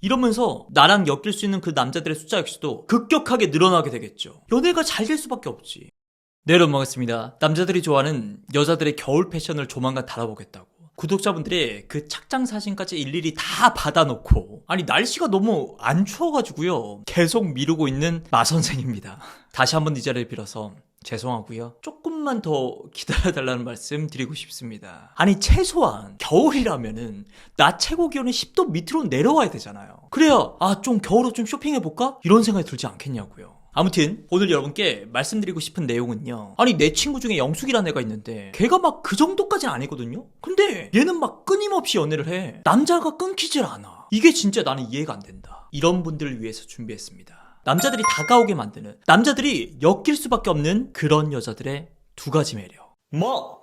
이러면서 나랑 엮일 수 있는 그 남자들의 숫자 역시도 급격하게 늘어나게 되겠죠. 연애가 잘 될 수밖에 없지. 네, 여러분 반갑습니다. 남자들이 좋아하는 여자들의 겨울 패션을 조만간 달아보겠다고 구독자분들의 그 착장 사진까지 일일이 다 받아놓고, 아니 날씨가 너무 안 추워가지고요 계속 미루고 있는 마선생입니다. 다시 한번 이 자리를 빌어서 죄송하고요, 조금만 더 기다려달라는 말씀 드리고 싶습니다. 아니 최소한 겨울이라면은 낮 최고 기온이 10도 밑으로 내려와야 되잖아요. 그래야 좀 겨울옷 좀 쇼핑해볼까? 이런 생각이 들지 않겠냐고요. 아무튼 오늘 여러분께 말씀드리고 싶은 내용은요, 아니 내 친구 중에 영숙이라는 애가 있는데 걔가 막 그 정도까지는 아니거든요. 근데 얘는 막 끊임없이 연애를 해. 남자가 끊기질 않아. 이게 진짜 나는 이해가 안 된다. 이런 분들을 위해서 준비했습니다. 남자들이 다가오게 만드는, 남자들이 엮일 수밖에 없는 그런 여자들의 두 가지 매력.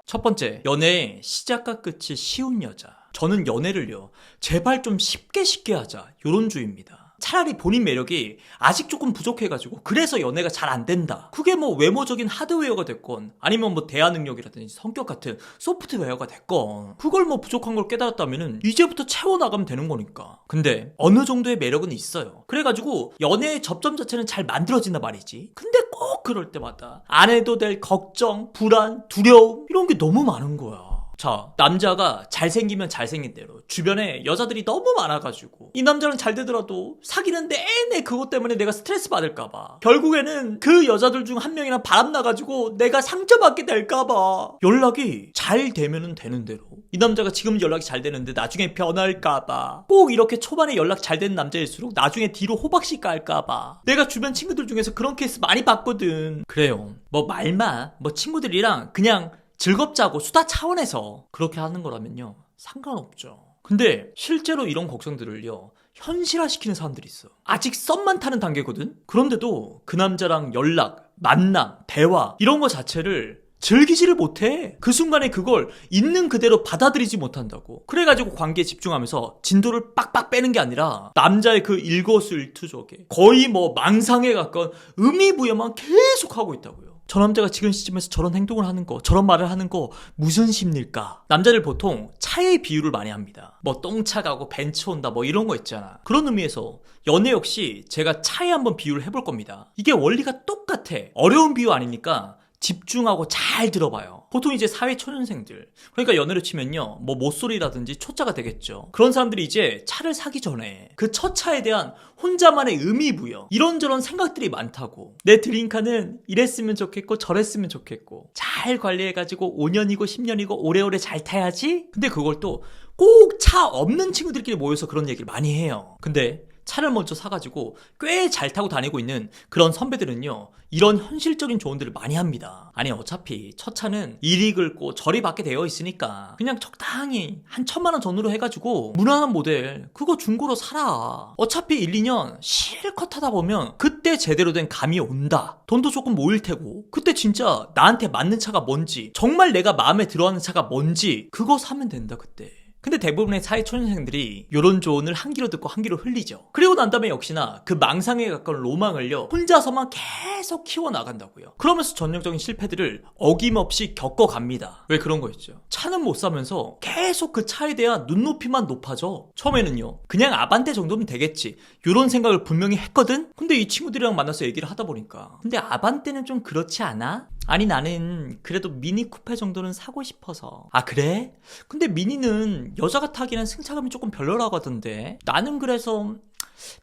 첫 번째, 연애의 시작과 끝이 쉬운 여자. 저는 연애를요 제발 좀 쉽게 하자, 요런 주의입니다. 차라리 본인 매력이 아직 조금 부족해가지고 그래서 연애가 잘 안 된다, 그게 뭐 외모적인 하드웨어가 됐건 아니면 뭐 대화 능력이라든지 성격 같은 소프트웨어가 됐건, 그걸 뭐 부족한 걸 깨달았다면은 이제부터 채워나가면 되는 거니까. 근데 어느 정도의 매력은 있어요. 그래가지고 연애의 접점 자체는 잘 만들어진단 말이지. 근데 꼭 그럴 때마다 안 해도 될 걱정, 불안, 두려움, 이런 게 너무 많은 거야. 자, 남자가 잘생기면 잘생긴 대로 주변에 여자들이 너무 많아가지고 이 남자는 잘 되더라도 사귀는 내내 그것 때문에 내가 스트레스 받을까봐, 결국에는 그 여자들 중 한 명이랑 바람나가지고 내가 상처받게 될까봐, 연락이 잘 되면은 되는 대로, 이 남자가 지금 연락이 잘 되는데 나중에 변할까봐, 꼭 이렇게 초반에 연락 잘 되는 남자일수록 나중에 뒤로 호박씨 깔까봐, 내가 주변 친구들 중에서 그런 케이스 많이 봤거든. 그래요, 뭐 말마 뭐 친구들이랑 그냥 즐겁자고 수다 차원에서 그렇게 하는 거라면요 상관없죠. 근데 실제로 이런 걱정들을요 현실화시키는 사람들이 있어. 아직 썸만 타는 단계거든? 그런데도 그 남자랑 연락, 만남, 대화 이런 거 자체를 즐기지를 못해. 그 순간에 그걸 있는 그대로 받아들이지 못한다고. 그래가지고 관계에 집중하면서 진도를 빡빡 빼는 게 아니라 남자의 그 일거수일투족에 거의 뭐 망상에 가까운 의미부여만 계속 하고 있다고요. 저 남자가 지금 시점에서 저런 행동을 하는 거, 저런 말을 하는 거 무슨 심리일까? 남자들 보통 차의 비유를 많이 합니다. 뭐 똥차 가고 벤츠 온다 뭐 이런 거 있잖아. 그런 의미에서 연애 역시 제가 차에 한번 비유를 해볼 겁니다. 이게 원리가 똑같아. 어려운 비유 아니니까 집중하고 잘 들어봐요. 보통 이제 사회초년생들, 그러니까 연애를 치면요 뭐 모쏠이라든지 초짜가 되겠죠. 그런 사람들이 이제 차를 사기 전에 그 첫 차에 대한 혼자만의 의미부여, 이런저런 생각들이 많다고. 내 드림카는 이랬으면 좋겠고 저랬으면 좋겠고, 잘 관리해가지고 5년이고 10년이고 오래오래 잘 타야지. 근데 그걸 또 꼭 차 없는 친구들끼리 모여서 그런 얘기를 많이 해요. 근데 차를 먼저 사가지고 꽤 잘 타고 다니고 있는 그런 선배들은요 이런 현실적인 조언들을 많이 합니다. 아니 어차피 첫 차는 이리 긁고 저리 받게 되어 있으니까 그냥 적당히 한 1,000만 원 전후로 해가지고 무난한 모델 그거 중고로 사라. 어차피 1, 2년 실컷 타다 보면 그때 제대로 된 감이 온다. 돈도 조금 모일 테고 그때 진짜 나한테 맞는 차가 뭔지, 정말 내가 마음에 들어하는 차가 뭔지 그거 사면 된다 그때. 근데 대부분의 사회초년생들이 요런 조언을 한 귀로 듣고 한 귀로 흘리죠. 그리고 난 다음에 역시나 그 망상에 가까운 로망을요 혼자서만 계속 키워나간다고요. 그러면서 전형적인 실패들을 어김없이 겪어갑니다. 왜 그런 거 있죠. 차는 못 사면서 계속 그 차에 대한 눈높이만 높아져. 처음에는요 그냥 아반떼 정도면 되겠지, 요런 생각을 분명히 했거든. 근데 이 친구들이랑 만나서 얘기를 하다 보니까 근데 아반떼는 좀 그렇지 않아? 아니 나는 그래도 미니 쿠페 정도는 사고 싶어서. 아 그래? 근데 미니는 여자가 타기는 승차감이 조금 별로라고 하던데 나는 그래서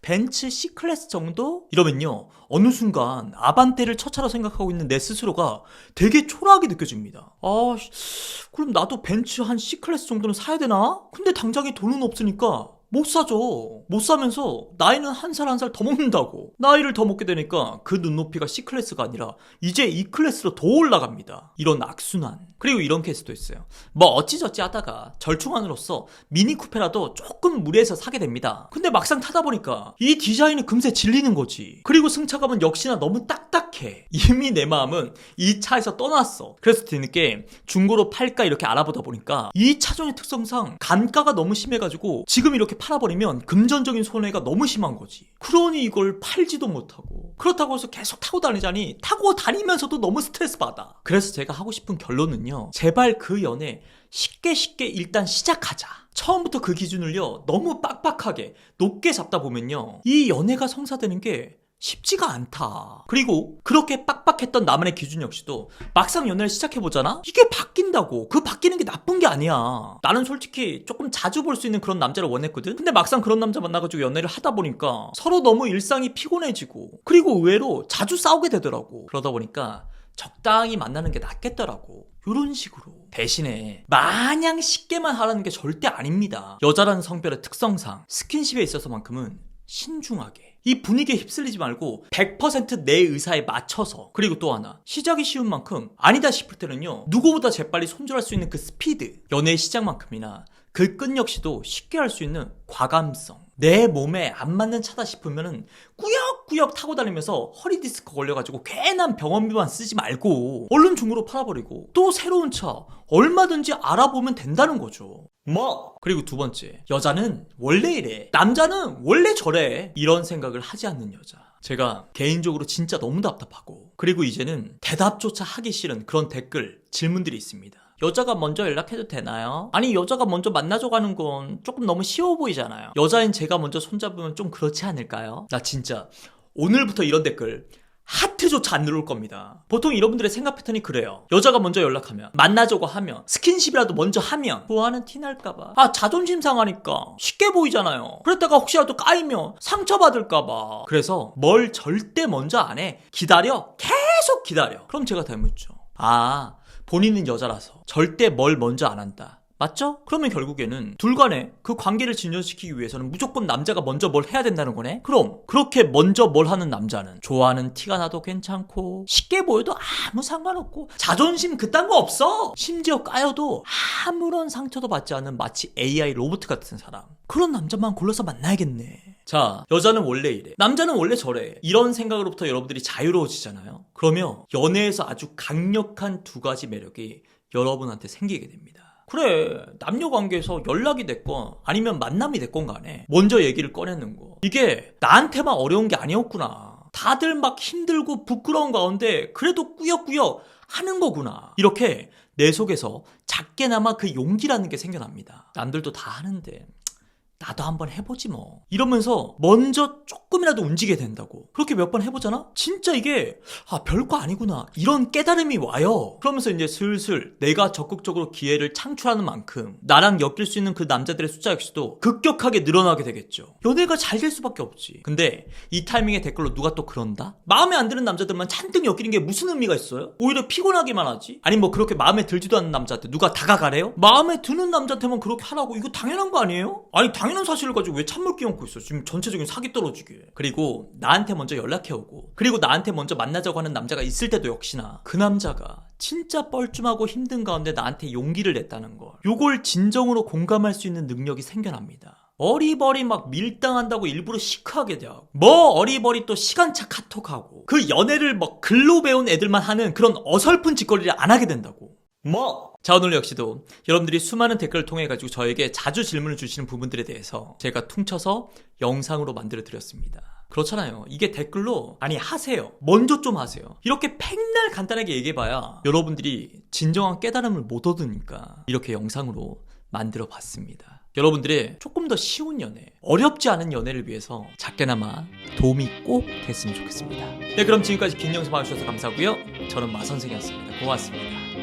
벤츠 C클래스 정도? 이러면요 어느 순간 아반떼를 첫 차로 생각하고 있는 내 스스로가 되게 초라하게 느껴집니다. 그럼 나도 벤츠 한 C클래스 정도는 사야 되나? 근데 당장에 돈은 없으니까 못 사죠. 못 사면서 나이는 한 살 한 살 더 먹는다고. 나이를 더 먹게 되니까 그 눈높이가 C클래스가 아니라 이제 E클래스로 더 올라갑니다. 이런 악순환. 그리고 이런 케이스도 있어요. 뭐 어찌저찌 하다가 절충안으로서 미니 쿠페라도 조금 무리해서 사게 됩니다. 근데 막상 타다 보니까 이 디자인이 금세 질리는 거지. 그리고 승차감은 역시나 너무 딱딱해. 이미 내 마음은 이 차에서 떠났어. 그래서 뒤늦게 중고로 팔까 이렇게 알아보다 보니까 이 차종의 특성상 감가가 너무 심해가지고 지금 이렇게 팔아버리면 금전적인 손해가 너무 심한 거지. 그러니 이걸 팔지도 못하고 그렇다고 해서 계속 타고 다니자니 타고 다니면서도 너무 스트레스 받아. 그래서 제가 하고 싶은 결론은요, 제발 그 연애 쉽게 일단 시작하자. 처음부터 그 기준을요 너무 빡빡하게 높게 잡다 보면요 이 연애가 성사되는 게 쉽지가 않다. 그리고 그렇게 빡빡했던 나만의 기준 역시도 막상 연애를 시작해보잖아? 이게 바뀐다고. 그 바뀌는 게 나쁜 게 아니야. 나는 솔직히 조금 자주 볼 수 있는 그런 남자를 원했거든? 근데 막상 그런 남자 만나가지고 연애를 하다 보니까 서로 너무 일상이 피곤해지고 그리고 의외로 자주 싸우게 되더라고. 그러다 보니까 적당히 만나는 게 낫겠더라고. 요런 식으로. 대신에 마냥 쉽게만 하라는 게 절대 아닙니다. 여자라는 성별의 특성상 스킨십에 있어서만큼은 신중하게, 이 분위기에 휩쓸리지 말고 100% 내 의사에 맞춰서, 그리고 또 하나, 시작이 쉬운 만큼 아니다 싶을 때는요 누구보다 재빨리 손절할 수 있는 그 스피드, 연애의 시작만큼이나 그 끝 역시도 쉽게 할 수 있는 과감성, 내 몸에 안 맞는 차다 싶으면은 꾸역꾸역 타고 다니면서 허리 디스크 걸려가지고 괜한 병원비만 쓰지 말고 얼른 중고로 팔아버리고 또 새로운 차 얼마든지 알아보면 된다는 거죠. 그리고 두 번째, 여자는 원래 이래, 남자는 원래 저래, 이런 생각을 하지 않는 여자. 제가 개인적으로 진짜 너무 답답하고, 그리고 이제는 대답조차 하기 싫은 그런 댓글, 질문들이 있습니다. 여자가 먼저 연락해도 되나요? 아니, 여자가 먼저 만나줘 가는 건 조금 너무 쉬워 보이잖아요. 여자인 제가 먼저 손잡으면 좀 그렇지 않을까요? 나 진짜 오늘부터 이런 댓글 하트조차 안 누를 겁니다. 보통 여러분들의 생각 패턴이 그래요. 여자가 먼저 연락하면, 만나자고 하면, 스킨십이라도 먼저 하면 좋아하는 티 날까봐, 자존심 상하니까 쉽게 보이잖아요. 그랬다가 혹시라도 까이면 상처받을까봐. 그래서 뭘 절대 먼저 안 해. 기다려. 계속 기다려. 그럼 제가 다 묻죠. 본인은 여자라서 절대 뭘 먼저 안 한다. 맞죠? 그러면 결국에는 둘 간에 그 관계를 진전시키기 위해서는 무조건 남자가 먼저 뭘 해야 된다는 거네? 그럼 그렇게 먼저 뭘 하는 남자는 좋아하는 티가 나도 괜찮고, 쉽게 보여도 아무 상관없고, 자존심 그딴 거 없어. 심지어 까여도 아무런 상처도 받지 않는 마치 AI 로봇 같은 사람, 그런 남자만 골라서 만나야겠네. 자, 여자는 원래 이래, 남자는 원래 저래, 이런 생각으로부터 여러분들이 자유로워지잖아요. 그러면 연애에서 아주 강력한 두 가지 매력이 여러분한테 생기게 됩니다. 그래, 남녀관계에서 연락이 됐건 아니면 만남이 됐건 간에 먼저 얘기를 꺼내는 거, 이게 나한테만 어려운 게 아니었구나. 다들 막 힘들고 부끄러운 가운데 그래도 꾸역꾸역 하는 거구나. 이렇게 내 속에서 작게나마 그 용기라는 게 생겨납니다. 남들도 다 하는데 나도 한번 해보지 뭐, 이러면서 먼저 조금이라도 움직이게 된다고. 그렇게 몇 번 해보잖아? 진짜 이게 별거 아니구나, 이런 깨달음이 와요. 그러면서 이제 슬슬 내가 적극적으로 기회를 창출하는 만큼 나랑 엮일 수 있는 그 남자들의 숫자 역시도 급격하게 늘어나게 되겠죠. 연애가 잘 될 수밖에 없지. 근데 이 타이밍에 댓글로 누가 또 그런다? 마음에 안 드는 남자들만 잔뜩 엮이는 게 무슨 의미가 있어요? 오히려 피곤하기만 하지. 아니 뭐 그렇게 마음에 들지도 않는 남자한테 누가 다가가래요? 마음에 드는 남자한테만 그렇게 하라고, 이거 당연한 거 아니에요? 아니, 당연한 사실을 가지고 왜 찬물 끼얹고 있어? 지금 전체적인 사기 떨어지게. 그리고 나한테 먼저 연락해오고, 그리고 나한테 먼저 만나자고 하는 남자가 있을 때도 역시나 그 남자가 진짜 뻘쭘하고 힘든 가운데 나한테 용기를 냈다는 걸, 요걸 진정으로 공감할 수 있는 능력이 생겨납니다. 어리버리 막 밀당한다고 일부러 시크하게 대하고, 뭐 어리버리 또 시간차 카톡하고, 그 연애를 뭐 글로 배운 애들만 하는 그런 어설픈 짓거리를 안 하게 된다고. 자, 오늘 역시도 여러분들이 수많은 댓글을 통해 가지고 저에게 자주 질문을 주시는 부분들에 대해서 제가 퉁쳐서 영상으로 만들어 드렸습니다. 그렇잖아요. 이게 댓글로 하세요, 먼저 좀 하세요, 이렇게 백날 간단하게 얘기해봐야 여러분들이 진정한 깨달음을 못 얻으니까 이렇게 영상으로 만들어 봤습니다. 여러분들의 조금 더 쉬운 연애, 어렵지 않은 연애를 위해서 작게나마 도움이 꼭 됐으면 좋겠습니다. 네, 그럼 지금까지 긴 영상 봐주셔서 감사하고요. 저는 마선생이었습니다. 고맙습니다.